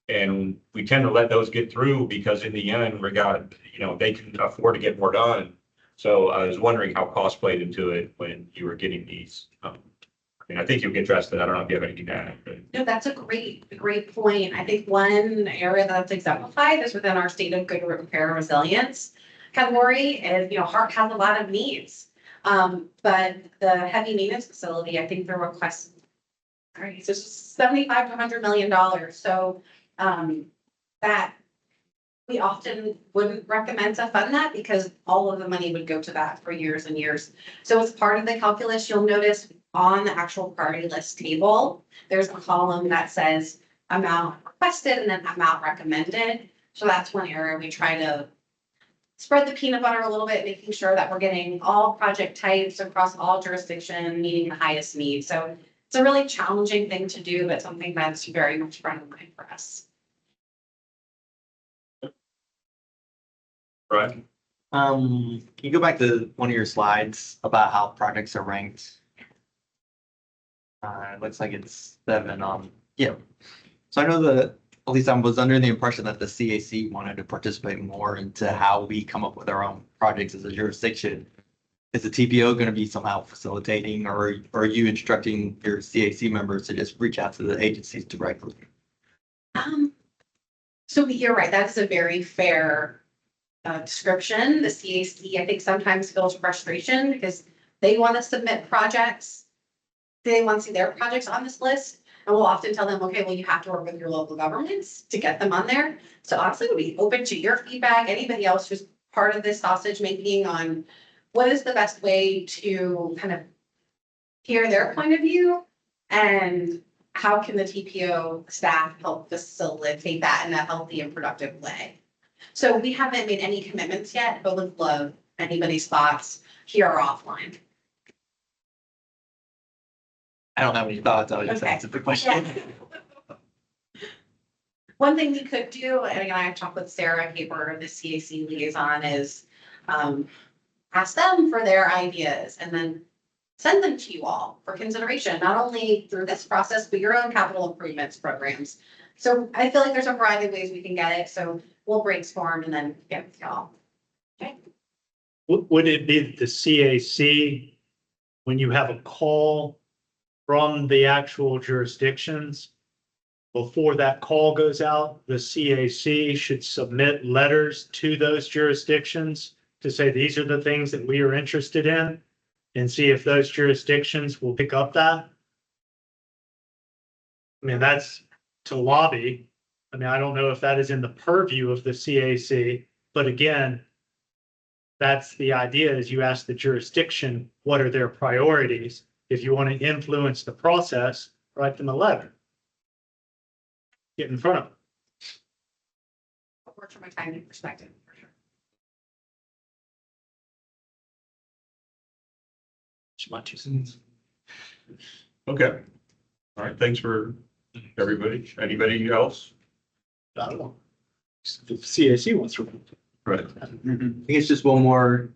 And we tend to let those get through because in the end, they can afford to get more done. So I was wondering how cost played into it when you were getting these. I think you'll addressed that. I don't know if you have anything to add. But. No, that's a great point. I think one area that's exemplified is within our state of good repair and resilience category is, Hart has a lot of needs. But the heavy maintenance facility, I think the request, it's just $75 to $100 million. So that we often wouldn't recommend to fund that because all of the money would go to that for years and years. So as part of the calculus, you'll notice on the actual priority list table, there's a column that says amount requested and then amount recommended. So that's one area we try to spread the peanut butter a little bit, making sure that we're getting all project types across all jurisdiction, meeting the highest need. So it's a really challenging thing to do, but something that's very much front of mind for us. Right. Can you go back to one of your slides about how projects are ranked? It looks like it's 7. Yeah. So I know that at least I was under the impression that the CAC wanted to participate more into how we come up with our own projects as a jurisdiction. Is the TPO going to be somehow facilitating, or are you instructing your CAC members to just reach out to the agencies directly? So you're right. That's a very fair description. The CAC, I think, sometimes feels frustration because they want to submit projects. They want to see their projects on this list. And we'll often tell them, okay, well, you have to work with your local governments to get them on there. So honestly, we'll be open to your feedback. Anybody else who's part of this sausage making on what is the best way to kind of hear their point of view and how can the TPO staff help facilitate that in a healthy and productive way. So we haven't made any commitments yet, but would love anybody's thoughts here or offline. I don't have any thoughts. I was just Okay. asking the question. One thing we could do, and again, I talked with Sarah Caper, the CAC liaison, is ask them for their ideas and then send them to you all for consideration, not only through this process, but your own capital improvements programs. So I feel like there's a variety of ways we can get it. So we'll brainstorm and then get with y'all. Okay. Would it be the CAC when you have a call from the actual jurisdictions? Before that call goes out, the CAC should submit letters to those jurisdictions to say, these are the things that we are interested in, and see if those jurisdictions will pick up that. I mean, that's to lobby. I mean, I don't know if that is in the purview of the CAC, but again, that's the idea, is you ask the jurisdiction, what are their priorities? If you want to influence the process, write them a letter. Get in front of them. Works from a timing perspective, for sure. It's my 2 cents. Okay. All right, thanks for everybody. Anybody else? I don't know. If the CAC wants to. Right. I think it's just one more,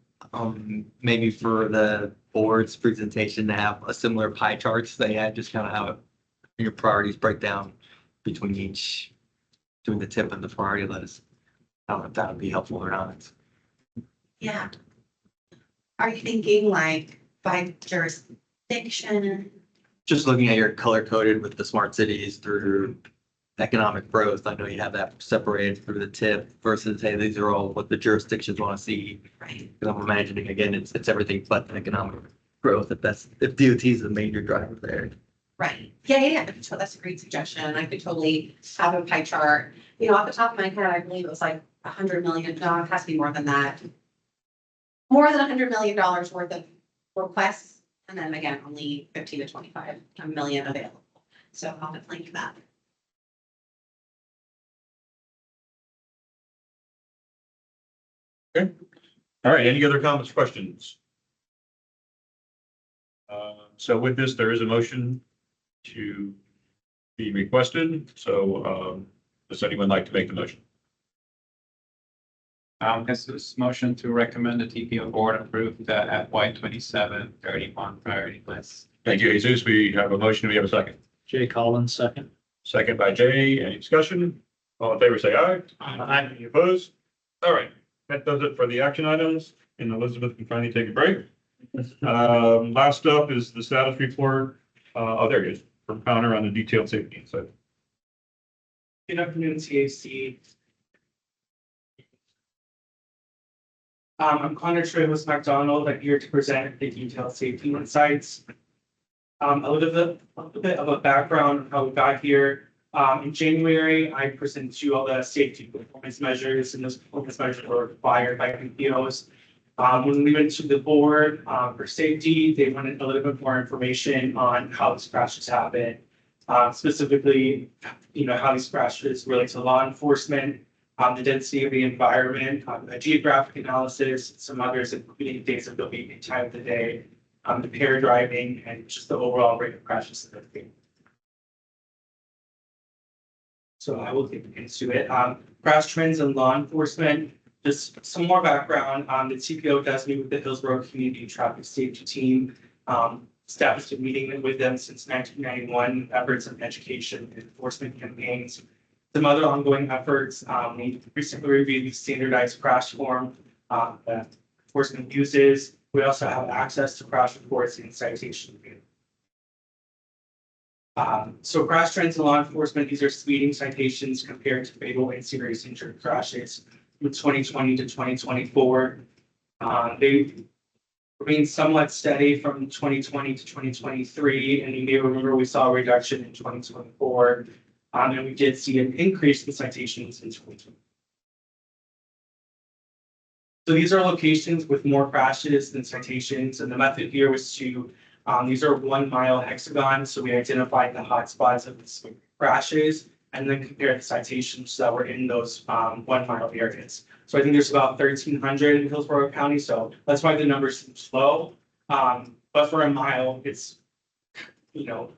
maybe for the board's presentation to have a similar pie charts they had, just kind of how your priorities break down between each, doing the tip and the priority list. I don't know if that would be helpful or not. Yeah. Are you thinking like by jurisdiction? Just looking at your color coded with the smart cities through economic growth, I know you have that separated through the tip versus, hey, these are all what the jurisdictions want to see. Right. Because I'm imagining, again, it's everything but economic growth, if DOT is the major driver there. Right. Yeah. So that's a great suggestion. I could totally have a pie chart. You know, off the top of my head, I believe it was like 100 million. No, it has to be more than that. More than $100 million worth of requests. And then again, only 15 to 25 million available. So I'll definitely do that. Okay. All right, any other comments, questions? So with this, there is a motion to be requested. So does anyone like to make the motion? Jesus, motion to recommend the TPO board approve the FY 27-31 priority list. Thank you, Jesus. We have a motion. We have a second. Jay Collins, second. Second by Jay. Any discussion? All in favor, say aye. Aye. Any opposed? All right, that does it for the action items. And Elizabeth can finally take a break. Last up is the status report. Oh, there it is, from Connor on the detailed safety side. Good afternoon, CAC. I'm Connor Travis McDonald. I'm here to present the detailed safety insights. A little bit of a background on how we got here. In January, I presented to you all the safety performance measures, and those performance measures were required by PPOs. When we went to the board for safety, they wanted a little bit more information on how these crashes happen. Specifically, how these crashes relate to law enforcement, the density of the environment, a geographic analysis, some others, including days of the week and time of the day, the pair driving, and just the overall rate of crashes and everything. So I will get into it. Crash trends in law enforcement. Just some more background. The TPO does meet with the Hillsborough Community Traffic Safety Team. Staff has been meeting with them since 1991, efforts in education and enforcement campaigns. Some other ongoing efforts, we recently reviewed the standardized crash form that enforcement uses. We also have access to crash reports and citation review. So crash trends in law enforcement, these are speeding citations compared to fatal and serious injury crashes from 2020 to 2024. They remained somewhat steady from 2020 to 2023, and you may remember we saw a reduction in 2024, and we did see an increase in citations in 2020. So these are locations with more crashes than citations, and the method here was to, these are 1 mile hexagons, so we identified the hotspots of the crashes, and then compare the citations that were in those 1 mile areas. So I think there's about 1,300 in Hillsborough County, so that's why the numbers seem slow. But for a mile, it's, you know,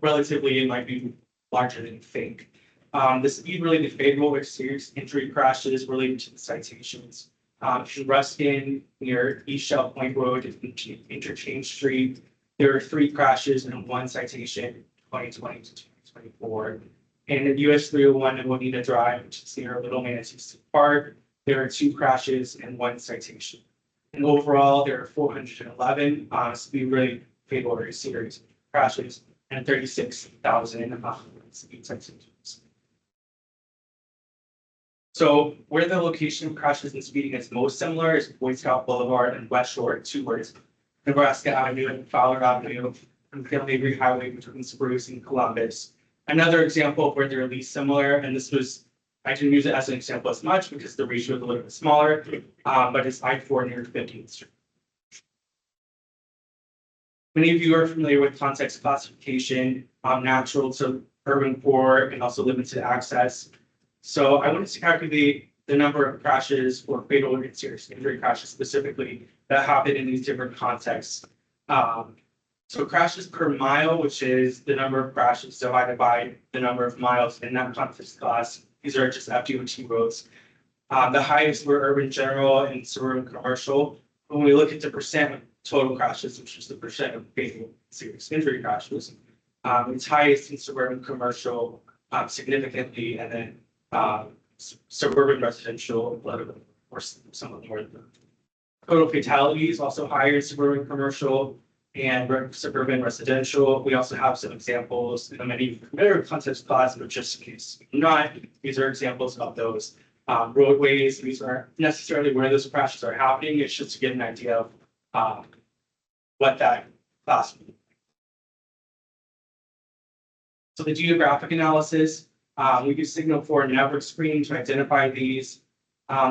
relatively, it might be larger than you think. The speed related favorable with serious injury crashes related to the citations. In Ruskin, near East Shell Point Road, Interchange Street, there are 3 crashes and 1 citation, 2020 to 2024. And at US 301 and Juanita Drive, which is near Little Manatee State Park, there are 2 crashes and 1 citation. And overall, there are 411 speed related fatal or serious crashes and 36,000 speed citations. So where the location of crashes and speeding is most similar is Boy Scout Boulevard and West Shore, 2 words, Nebraska Avenue and Fowler Avenue, and Family Highway between Spruce and Columbus. Another example of where they're least similar, and this was, I didn't use it as an example as much because the ratio is a little bit smaller, but it's I-4 near 15th Street. Many of you are familiar with context classification, natural to urban core, and also limited access. So I wanted to calculate the number of crashes or fatal and serious injury crashes specifically that happen in these different contexts. So crashes per mile, which is the number of crashes divided by the number of miles in that context class. These are just FDOT roads. The highest were urban general and suburban commercial. When we look at the percent of total crashes, which is the percent of fatal serious injury crashes, it's highest in suburban commercial significantly, and then suburban residential, or somewhat more than that. Total fatalities also higher in suburban commercial and suburban residential. We also have some examples in many familiar context class, but just in case not, these are examples of those roadways. These aren't necessarily where those crashes are happening. It's just to get an idea of what that class would be. So the geographic analysis, we use Signal 4 network screening to identify these.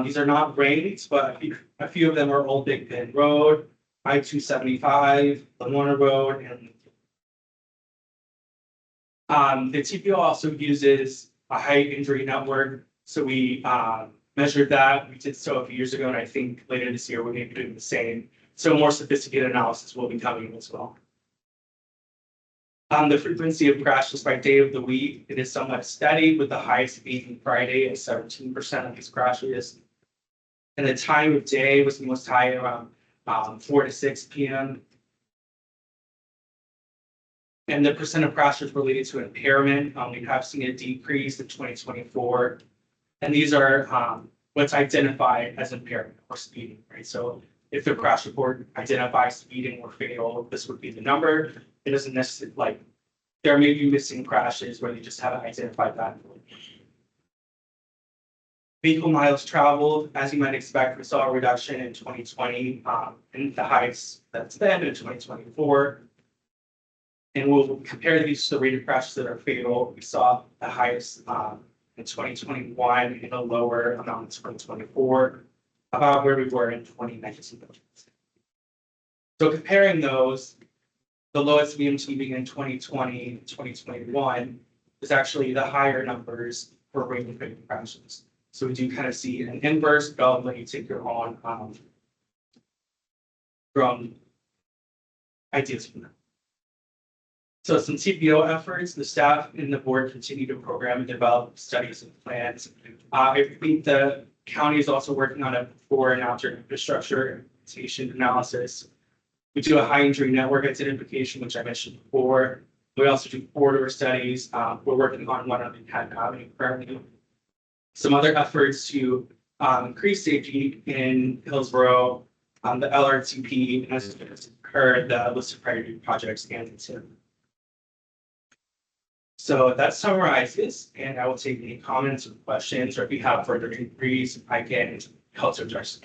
These are not ranked, but a few of them are Old Big Bend Road, I-275, Lamona Road, and the TPO also uses a height injury network. So we measured that. We did so a few years ago, and I think later this year we may be doing the same. So more sophisticated analysis will be coming as well. The frequency of crashes by day of the week, it is somewhat steady, with the highest being Friday at 17% of these crashes. And the time of day was the most high around 4 to 6 p.m. And the percent of crashes related to impairment, we have seen a decrease in 2024. And these are what's identified as impairment or speeding, right? So if the crash report identifies speeding or fatal, this would be the number. It doesn't necessarily, like, there may be missing crashes where they just haven't identified that. Vehicle miles traveled, as you might expect, we saw a reduction in 2020 in the highest that's been in 2024. And we'll compare these to the rate of crashes that are fatal. We saw the highest in 2021 and a lower amount in 2024, about where we were in 2019. So comparing those, the lowest VMT being in 2020 and 2021 is actually the higher numbers for rate of fatal crashes. So we do kind of see an inverse, but I'll let you take your own ideas from that. So some TPO efforts, the staff and the board continue to program and develop studies and plans. I think the county is also working on a before and after infrastructure implementation analysis. We do a high injury network identification, which I mentioned before. We also do corridor studies. We're working on one on Manhattan Avenue currently. Some other efforts to increase safety in Hillsborough, the LRTP, and as heard, the listed priority projects and the TIP. So that summarizes, and I will take any comments or questions, or if you have further inquiries, I can help to address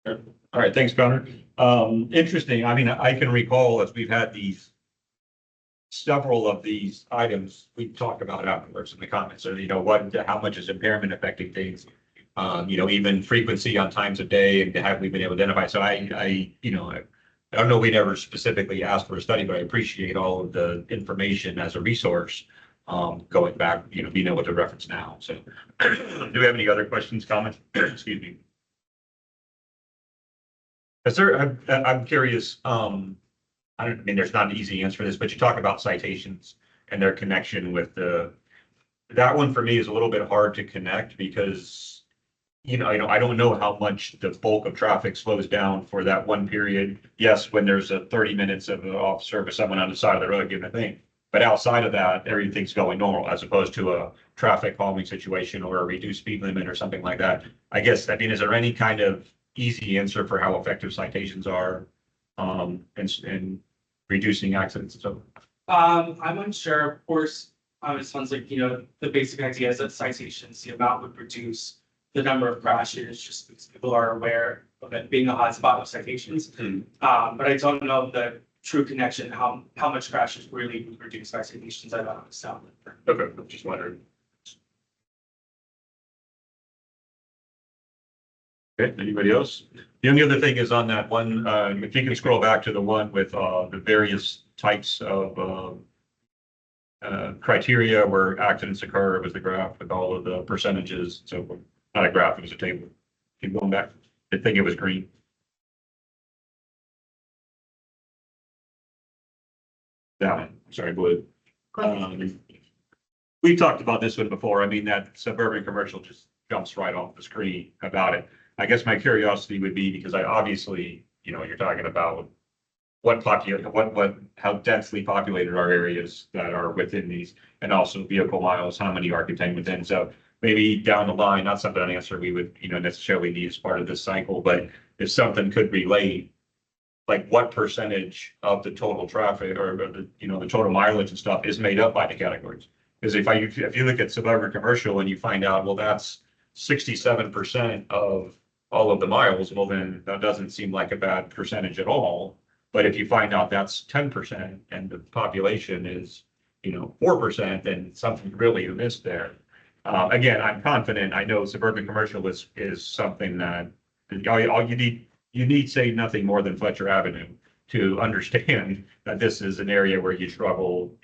them. All right, thanks, Connor. Interesting. I mean, I can recall as we've had several of these items we talked about afterwards in the comments. So, how much is impairment affecting things? Even frequency on times of day, and have we been able to identify? So I don't know, we never specifically asked for a study, but I appreciate all of the information as a resource going back, being able to reference now. So do we have any other questions, comments? Excuse me. Is there, I'm curious, I mean, there's not an easy answer for this, but you talk about citations and their connection with that one for me is a little bit hard to connect because, I don't know how much the bulk of traffic slows down for that one period. Yes, when there's a 30 minutes of an officer with someone on the side of the road giving a thing. But outside of that, everything's going normal as opposed to a traffic calming situation or a reduced speed limit or something like that. I guess, is there any kind of easy answer for how effective citations are and reducing accidents and stuff? I'm unsure, of course, it sounds like, the basic idea is that citations, the amount would reduce the number of crashes, just because people are aware of it being a hotspot of citations. But I don't know the true connection, how much crashes really would reduce by citations, I don't understand. Okay, I'm just wondering. Okay, anybody else? The only other thing is on that one, if you can scroll back to the one with the various types of criteria where accidents occur, it was the graph with all of the percentages. So not a graph, it was a table. Keep going back. I think it was green. Down, sorry, blue. We talked about this one before. I mean, that suburban commercial just jumps right off the screen about it. I guess my curiosity would be because I obviously, you're talking about how densely populated our areas that are within these, and also vehicle miles, how many are contained within. So maybe down the line, not something an answer we would, necessarily need as part of this cycle, but if something could relate, like what percentage of the total traffic or the total mileage and stuff is made up by the categories? Because if you look at suburban commercial and you find out, well, that's 67% of all of the miles, well, then that doesn't seem like a bad percentage at all. But if you find out that's 10% and the population is, 4%, then something really missed there. Again, I'm confident. I know suburban commercial is something that all you need say nothing more than Fletcher Avenue to understand that this is an area where you struggle,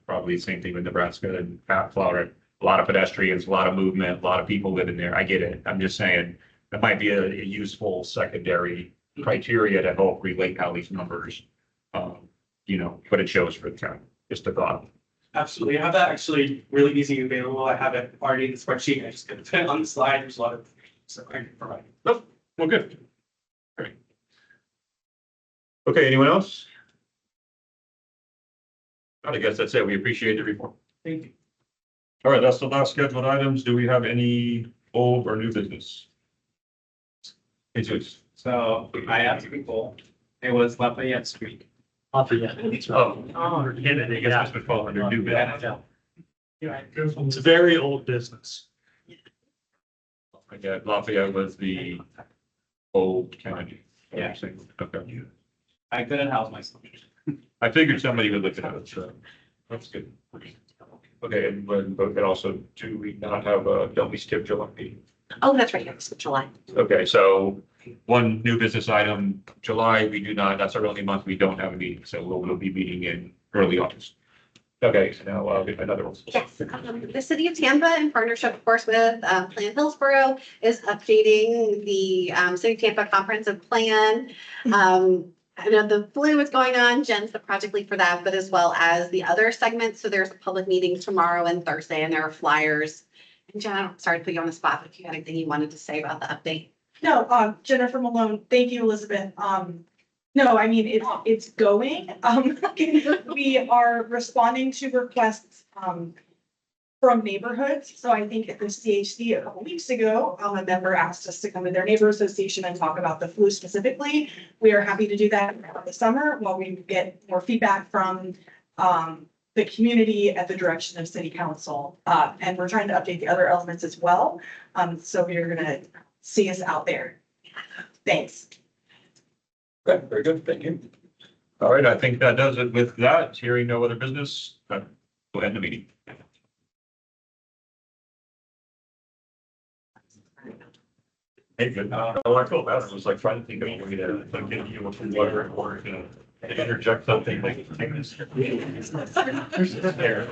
probably the same thing with Nebraska and Florida. A lot of pedestrians, a lot of movement, a lot of people living there. I get it. I'm just saying that might be a useful secondary criteria to help relate how these numbers, what it shows for the town. Just a thought. Absolutely. I have that actually really easy available. I have it already in the spreadsheet. I just got to put it on the slide. There's a lot of, so I can provide. Oh, well, good. Great. Okay, anyone else? I guess that's it. We appreciate the report. Thank you. All right, that's the last scheduled items. Do we have any old or new business? Hey, Joyce. So I asked people, it was Lafayette Street. Lafayette. Oh, I guess this would fall under new business. It's a very old business. Okay, Lafayette was the old county. Yeah. Okay. I couldn't house myself. I figured somebody would look at it, so that's good. Okay, but also, do we not have, don't we skip July meeting? Oh, that's right, it's July. Okay, so one new business item, July, we do not, that's our only month we don't have a meeting, so we'll be meeting in early August. Okay, so now we have another one. Yes, the city of Tampa, in partnership, of course, with Plan Hillsborough, is updating the City of Tampa Comprehensive Plan. I know the blue is going on, Jen's the project lead for that, but as well as the other segments. So there's a public meeting tomorrow and Thursday, and there are flyers. And Jen, I'm sorry to put you on the spot, but if you had anything you wanted to say about the update. No, Jennifer Malone, thank you, Elizabeth. No, I mean, it's going. We are responding to requests from neighborhoods. So I think at the CHC a couple weeks ago, a member asked us to come to their neighbor association and talk about the flu specifically. We are happy to do that over the summer while we get more feedback from the community at the direction of city council. And we're trying to update the other elements as well. So we're gonna see us out there. Thanks. Okay, very good, thank you. All right, I think that does it with that. Hearing no other business, we'll end the meeting. Hey, good. I feel bad. I was like trying to think of a way to like get you from whatever or to interject something like. There.